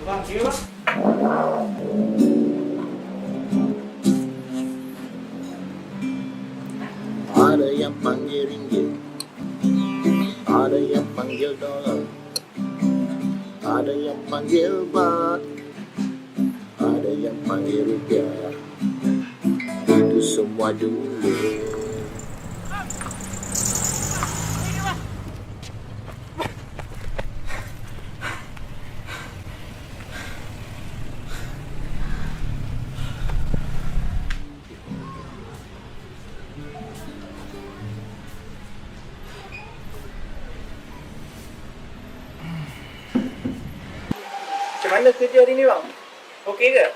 Bang, kira bang. Ada yang panggil ringgit, ada yang panggil dolar, ada yang panggil baht, ada yang panggil rupiah. Itu semua dulu. Macam mana kerja hari ni bang? Okey ke?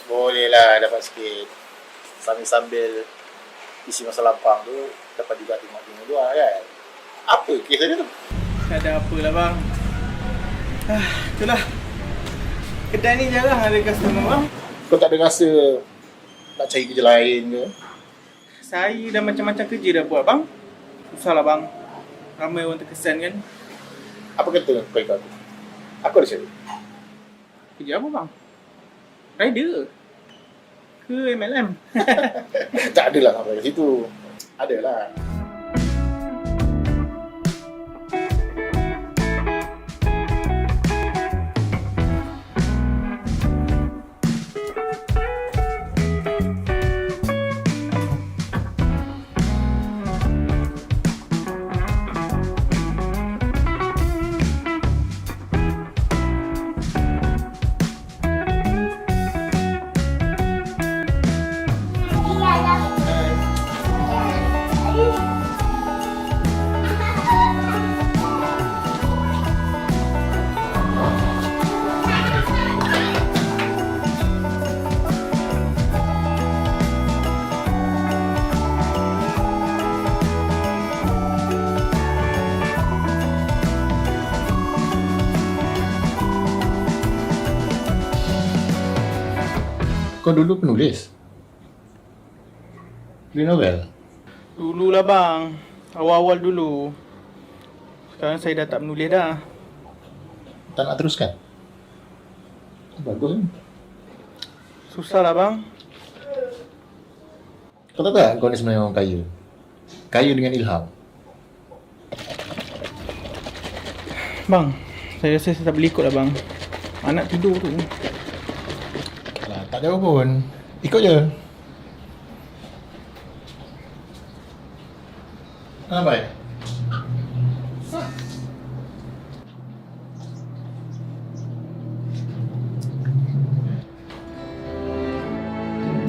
Bolehlah dapat sikit. Sambil-sambil isi masa lapang tu dapat juga tengok-tengok luar kan. Apa kes dia tu? Tak ada apalah bang. Itulah. Kedai ni jarang ada customer bang. Kau tak ada rasa nak cari kerja lain ke? Saya dah macam-macam kerja dah buat bang. Susahlah bang. Ramai orang terkesan kan. Apa kata kau ikut aku? Aku ada cari. Kerja apa bang? Rider ke MLM? Tak adalah sampai ke situ. Adalah. Kau dulu penulis? Tulis novel? Dululah bang. Awal-awal dulu. Sekarang saya dah tak menulis dah. Tak nak teruskan? Bagus kan? Susahlah bang. Kau tahu tak kau ni sebenarnya orang kaya? Kaya dengan ilham. Bang, saya rasa saya tak boleh ikut lah bang. Anak tidur tu. Alah, tak jauh pun. Ikut je. Apa?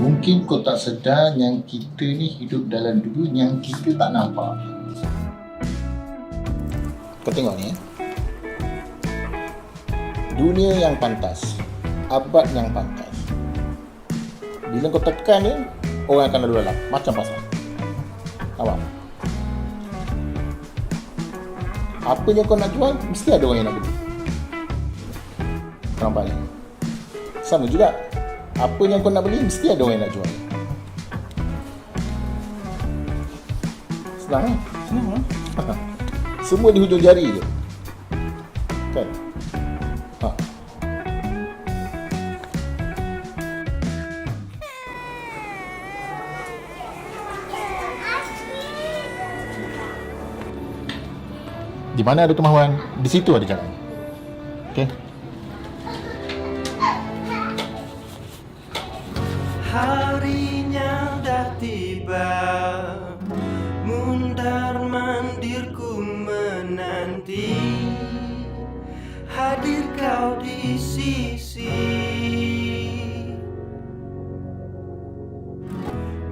Mungkin kau tak sedar yang kita ni hidup dalam dunia yang kita tak nampak. Kau tengok ni. Dunia yang pantas. Abad yang pantas. Bila kau tekan ni, orang akan lalu lalang. Macam pasal. Nampak? Apa yang kau nak jual, mesti ada orang yang nak beli. Kau nampak ni? Sama juga. Apa yang kau nak beli, mesti ada orang yang nak jual. Senang kan? Senang lah. Semua di hujung jari je. Kan? Ha. Di mana ada kemahuan, di situ ada jalan. Okey? Harinya dah tiba, mundar mandirku menanti, hadir kau di sisi,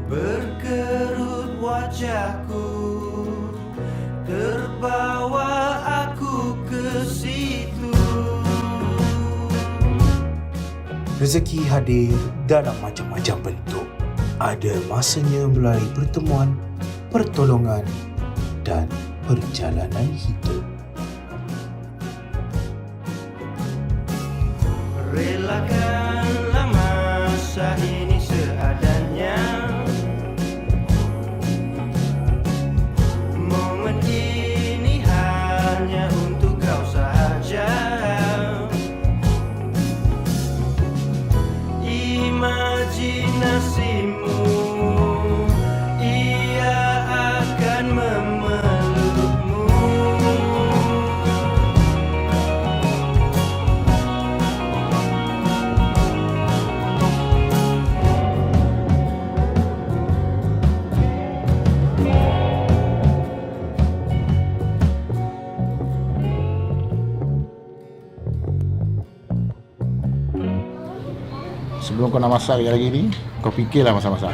berkerut wajahku, terbawa aku ke situ. Rezeki hadir dalam macam-macam bentuk. Ada masanya melalui pertemuan, pertolongan dan perjalanan hidup. Relakanlah masa ini seadanya. Momen ini hanya untuk kau sahaja. Sebelum kau nak masak lagi ni, kau fikirlah masak-masak.